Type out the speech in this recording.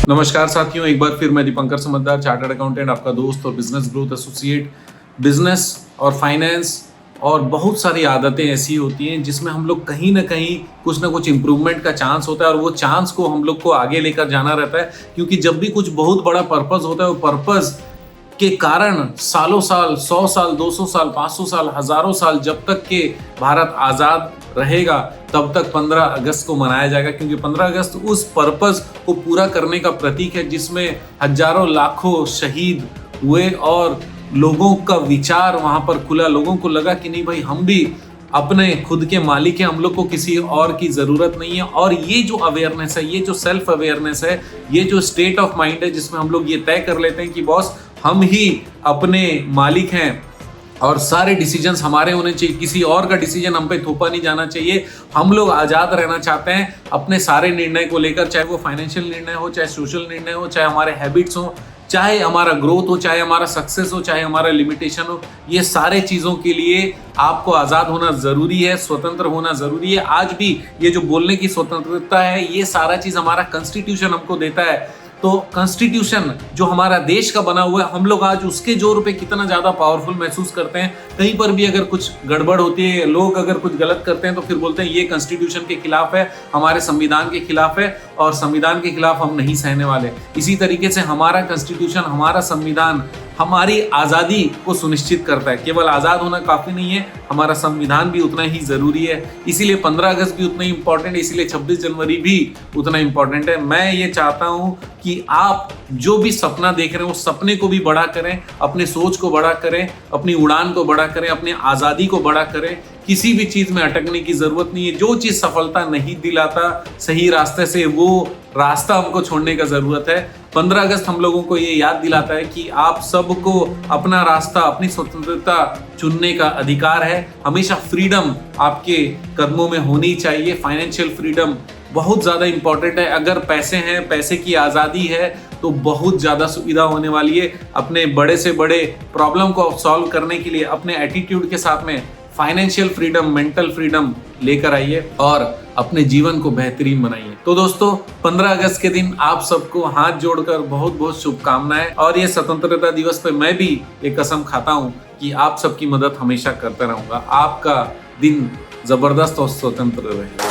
नमस्कार साथियों, एक बार फिर मैं दीपंकर समझदार, चार्टर्ड अकाउंटेंट, आपका दोस्त और बिजनेस ग्रोथ एसोसिएट। बिजनेस और फाइनेंस और बहुत सारी आदतें ऐसी होती हैं जिसमें हम लोग कहीं ना कहीं कुछ ना कुछ इम्प्रूवमेंट का चांस होता है और वो चांस को हम लोग को आगे लेकर जाना रहता है, क्योंकि जब भी कुछ बहुत बड़ा पर्पस होता है वो पर्पस के कारण सालों साल, 100 साल, 200 साल, 500 साल, हजारों साल, जब तक के भारत आज़ाद रहेगा तब तक 15 अगस्त को मनाया जाएगा, क्योंकि 15 अगस्त उस पर्पस को पूरा करने का प्रतीक है जिसमें हजारों लाखों शहीद हुए और लोगों का विचार वहां पर खुला। लोगों को लगा कि नहीं भाई, हम भी अपने खुद के मालिक हैं, हम लोग को किसी और की ज़रूरत नहीं है। और ये जो अवेयरनेस है, ये जो सेल्फ अवेयरनेस है, ये जो स्टेट ऑफ माइंड है जिसमें हम लोग ये तय कर लेते हैं कि बॉस हम ही अपने मालिक हैं और सारे डिसीजंस हमारे होने चाहिए, किसी और का डिसीजन हम पे थोपा नहीं जाना चाहिए। हम लोग आज़ाद रहना चाहते हैं अपने सारे निर्णय को लेकर, चाहे वो फाइनेंशियल निर्णय हो, चाहे सोशल निर्णय हो, चाहे हमारे हैबिट्स हो, चाहे हमारा ग्रोथ हो, चाहे हमारा सक्सेस हो, चाहे हमारा लिमिटेशन हो। ये सारे चीज़ों के लिए आपको आज़ाद होना ज़रूरी है, स्वतंत्र होना ज़रूरी है। आज भी ये जो बोलने की स्वतंत्रता है, ये सारा चीज़ हमारा कॉन्स्टिट्यूशन हमको देता है। तो कॉन्स्टिट्यूशन जो हमारा देश का बना हुआ है, हम लोग आज उसके जोर पे कितना ज़्यादा पावरफुल महसूस करते हैं। कहीं पर भी अगर कुछ गड़बड़ होती है, लोग अगर कुछ गलत करते हैं तो फिर बोलते हैं ये कॉन्स्टिट्यूशन के खिलाफ है, हमारे संविधान के खिलाफ है और संविधान के खिलाफ हम नहीं सहने वाले। इसी तरीके से हमारा कॉन्स्टिट्यूशन, हमारा संविधान हमारी आज़ादी को सुनिश्चित करता है। केवल आज़ाद होना काफ़ी नहीं है, हमारा संविधान भी उतना ही ज़रूरी है। इसीलिए 15 अगस्त भी उतना ही इंपॉर्टेंट है, इसीलिए 26 जनवरी भी उतना इंपॉर्टेंट है। मैं ये चाहता हूँ कि आप जो भी सपना देख रहे हैं उस सपने को भी बड़ा करें, अपने सोच को बड़ा करें, अपनी उड़ान को बड़ा करें, अपनी आज़ादी को बड़ा करें। किसी भी चीज़ में अटकने की ज़रूरत नहीं है। जो चीज़ सफलता नहीं दिलाता सही रास्ते से, वो रास्ता हमको छोड़ने का ज़रूरत है। 15 अगस्त हम लोगों को ये याद दिलाता है कि आप सबको अपना रास्ता, अपनी स्वतंत्रता चुनने का अधिकार है। हमेशा फ्रीडम आपके कदमों में होनी चाहिए। फाइनेंशियल फ्रीडम बहुत ज़्यादा इंपॉर्टेंट है। अगर पैसे हैं, पैसे की आज़ादी है तो बहुत ज़्यादा सुविधा होने वाली है। अपने बड़े से बड़े प्रॉब्लम को सॉल्व करने के लिए अपने एटीट्यूड के साथ में फाइनेंशियल फ्रीडम, मेंटल फ्रीडम लेकर आइए और अपने जीवन को बेहतरीन बनाइए। तो दोस्तों, 15 अगस्त के दिन आप सबको हाथ जोड़कर बहुत बहुत शुभकामनाएं। और ये स्वतंत्रता दिवस पे मैं भी एक कसम खाता हूँ कि आप सबकी मदद हमेशा करता रहूंगा। आपका दिन जबरदस्त और स्वतंत्र रहे।